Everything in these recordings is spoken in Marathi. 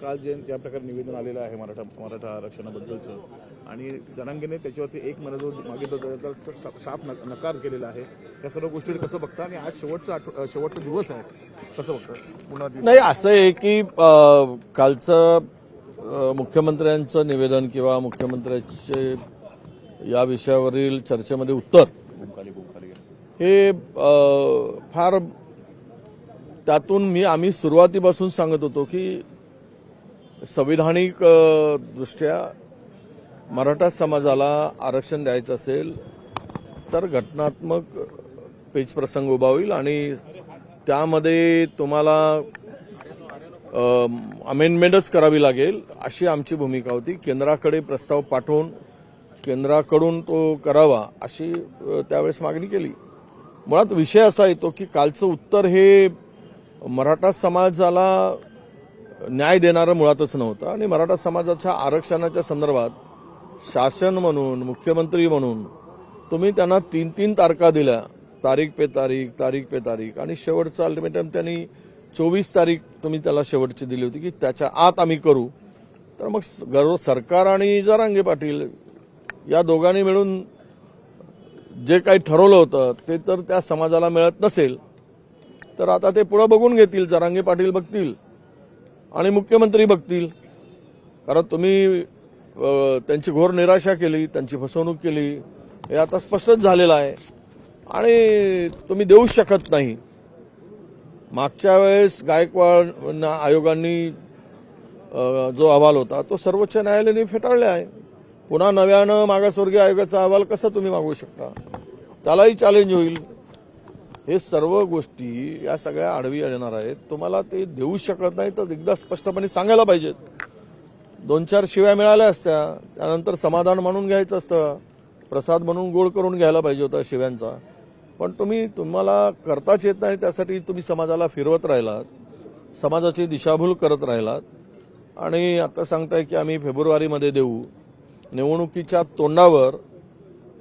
काल जे ज्या प्रकारे निवेदन आलेलं आहे मराठा आरक्षणाबद्दलचं आणि जनांगेने त्याच्यावरती एक महिना जो मागितला तर साफ नकार केलेला आहे, या सर्व गोष्टी कसं बघता आणि आज शेवटचा दिवस आहे कसं बघता? पुन्हा नाही, असं आहे की कालचं मुख्यमंत्र्यांचं निवेदन किंवा मुख्यमंत्र्यांचे या विषयावरील चर्चेमध्ये उत्तर हे फार त्यातून आम्ही सुरुवातीपासून सांगत होतो की संविधानिक दृष्ट्या मराठा समाजाला आरक्षण द्यायचं असेल तर घटनात्मक पेचप्रसंग उभा होईल आणि त्यामध्ये तुम्हाला अमेंडमेंटच करावी लागेल अशी आमची भूमिका होती. केंद्राकडे प्रस्ताव पाठवून केंद्राकडून तो करावा अशी त्यावेळेस मागणी केली. मुळात विषय असा येतो की कालचं उत्तर हे मराठा समाजाला न्याय देणारं मुळातच नव्हतं आणि मराठा समाजाच्या आरक्षणाच्या संदर्भात शासन म्हणून मुख्यमंत्री म्हणून तुम्ही त्यांना 3-3 तारखा दिल्या, तारीख पे तारीख आणि शेवटचं अल्टिमेटम त्यांनी 24 तारीख तुम्ही त्याला शेवटची दिली होती की त्याच्या आत आम्ही करू. तर मग सरकार आणि जरांगे पाटील या दोघांनी मिळून जे काही ठरवलं होतं ते तर त्या समाजाला मिळत नसेल तर आता ते पुढे बघून घेतील, जरांगे पाटील बघतील आणि मुख्यमंत्री बघतील. कारण तुम्ही त्यांची घोर निराशा केली, त्यांची फसवणूक केली हे आता स्पष्टच झालेलं आहे आणि तुम्ही देऊच शकत नाही. मागच्या वेळेस गायकवाड आयोगांनी जो अहवाल होता तो सर्वोच्च न्यायालयाने फेटाळला आहे. पुन्हा नव्यानं मागासवर्गीय आयोगाचा अहवाल कसा तुम्ही मागवू शकता? त्यालाही चॅलेंज होईल. हे सर्व गोष्टी या सगळ्या आडवी येणार आहेत. तुम्हाला ते देऊ शकत नाही तर एकदा स्पष्टपणे सांगायला पाहिजेत. 2-4 शिव्या मिळाल्या असत्या, त्यानंतर समाधान म्हणून घ्यायचं असतं, प्रसाद म्हणून गोळ करून घ्यायला पाहिजे होता शिव्यांचा. पण तुम्हाला करताच येत नाही, त्यासाठी तुम्ही समाजाला फिरवत राहिलात, समाजाची दिशाभूल करत राहिलात आणि आता सांगताय की आम्ही फेब्रुवारीमध्ये देऊ. निवडणुकीच्या तोंडावर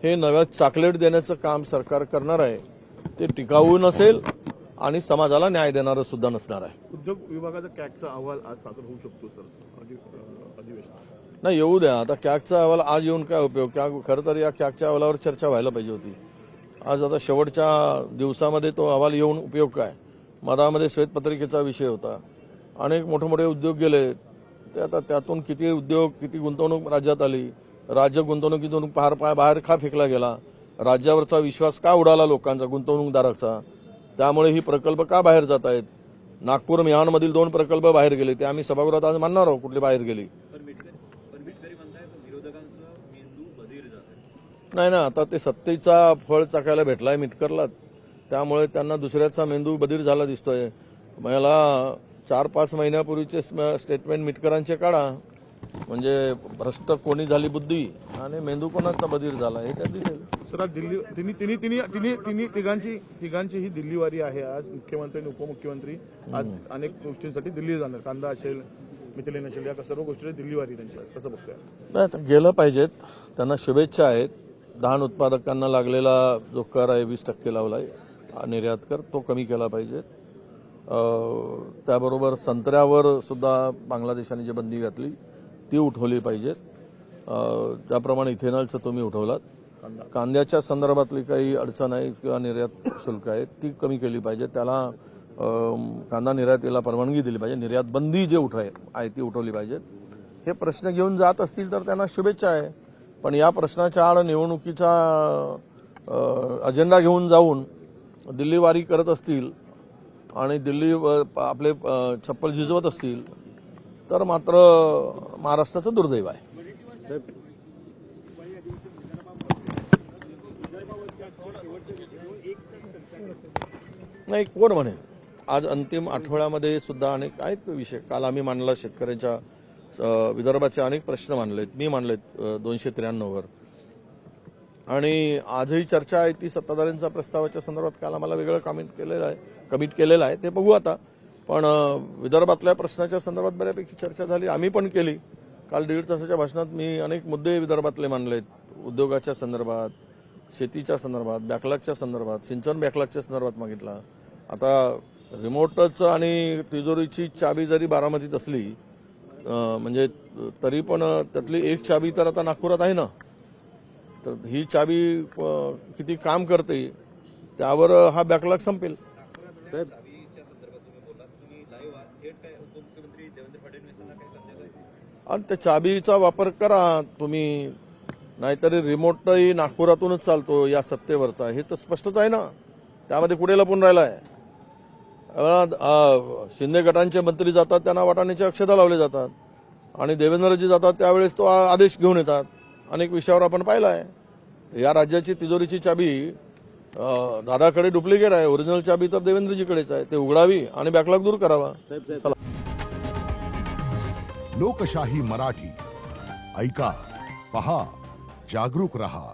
हे नव्या चॉकलेट देण्याचं काम सरकार करणार आहे. ते टिकाऊ नसेल आणि समाजाला न्याय देणारं सुद्धा नसणार आहे. उद्योग विभागाचा कॅगचा अहवाल आज सादर होऊ शकतो सर अधिवेशनात? नाही, येऊ द्या. आता कॅगचा अहवाल आज येऊन काय उपयोग? खरं तर या कॅगच्या अहवालावर चर्चा व्हायला पाहिजे होती. आज आता शेवटच्या दिवसामध्ये तो अहवाल येऊन उपयोग काय? मधामध्ये श्वेतपत्रिकेचा विषय होता, अनेक मोठे उद्योग गेले, ते आता त्यातून किती उद्योग किती गुंतवणूक राज्यात आली, राज्य गुंतवणुकीतून बाहेर का फेकला गेला, राज्यावरचा विश्वास का उडाला लोकांचा गुंतवणूकदाराचा, त्यामुळे ही प्रकल्प का बाहेर जात आहेत. नागपूर मिहानमधील 2 प्रकल्प बाहेर गेले, ते आम्ही सभागृहात आज मानणार आहोत कुठले बाहेर गेली. नाही ना, आता ते सत्तेचा फळ चाकायला भेटलाय मिटकरला, त्यामुळे त्यांना दुसऱ्याचा मेंदू बधीर झाला दिसतोय. मला 4-5 महिन्यापूर्वीचे स्टेटमेंट मिटकरांचे काढा, म्हणजे भ्रष्ट कोणी झाली बुद्धी आणि मेंदू कोणाचा बधीर झाला हे त्या दिसेल. सर आज दिल्ली तिघांची ही दिल्लीवारी आहे. आज मुख्यमंत्री आणि उपमुख्यमंत्री आज अनेक गोष्टींसाठी दिल्ली जाणार. कांदा असेल, मिथिलेन असेल, या सर्व गोष्टी दिल्लीवारी त्यांची आज कसं बघताय? नाही, गेलं पाहिजेत. त्यांना शुभेच्छा आहेत. धान उत्पादकांना लागलेला जो कर आहे 20% लावलाय निर्यात कर, तो कमी केला पाहिजे. त्याबरोबर संत्र्यावर सुद्धा बांगलादेशाने जी बंदी घातली ती उठवली पाहिजे. त्याप्रमाणे इथेनॉलचं तुम्ही उठवलात. कांद्याच्या संदर्भातली काही अडचण आहे किंवा निर्यात शुल्क आहे ती कमी केली पाहिजे. त्याला कांदा निर्यातीला परवानगी दिली पाहिजे. निर्यात बंदी जे आहे ती उठवली पाहिजे. हे प्रश्न घेऊन जात असतील तर त्यांना शुभेच्छा आहे. पण या प्रश्नाच्या आड निवडणुकीचा अजेंडा घेऊन जाऊन दिल्लीवारी करत असतील आणि दिल्ली आपले चप्पल झिजवत असतील तर मात्र महाराष्ट्राचं दुर्दैव आहे. नाही, कोण म्हणेल. आज अंतिम आठवड्यामध्ये सुद्धा अनेक आहेत विषय. काल आम्ही मांडला शेतकऱ्यांच्या विदर्भाचे अनेक प्रश्न मांडलेत, मी मांडलेत 293 वर. आणि आजही चर्चा आहे ती सत्ताधाऱ्यांच्या प्रस्तावाच्या संदर्भात. काल आम्हाला वेगळं कमिट केलेलं आहे, ते बघू आता. पण विदर्भातल्या प्रश्नाच्या संदर्भात बऱ्यापैकी चर्चा झाली, आम्ही पण केली. काल 1.5 तासाच्या भाषणात मी अनेक मुद्दे विदर्भातले मांडलेत. उद्योगाच्या संदर्भात, शेतीच्या संदर्भात, बॅकलॉगच्या संदर्भात, सिंचन बॅकलॉगच्या संदर्भात मागितला. आता रिमोटचं आणि तिजोरीची चाबी जरी बारामतीत असली म्हणजे तरी पण त्यातली एक चाबी तर आता नागपुरात आहे ना, तर ही चाबी किती काम करते त्यावर हा बॅकलॉग संपेल. आणि त्या चाबीचा वापर करा तुम्ही, नाहीतरी रिमोटही नागपुरातूनच चालतो या सत्तेवरचा, हे तर स्पष्टच आहे ना. त्यामध्ये कुठे लपून राहिला आहे? शिंदे गटांचे मंत्री जातात, त्यांना वाटाण्याची अक्षता लावले जातात, आणि देवेंद्रजी जातात त्यावेळेस तो आदेश घेऊन येतात. अनेक विषयावर आपण पाहिलं आहे. या राज्याची तिजोरीची चाबी दादाकडे डुप्लिकेट आहे, ओरिजिनल चाबी तर देवेंद्रजीकडेच आहे. ते उघडावी आणि बॅकलॉग दूर करावा. चला. लोकशाही मराठी ऐका, पहा, जागरूक रहा.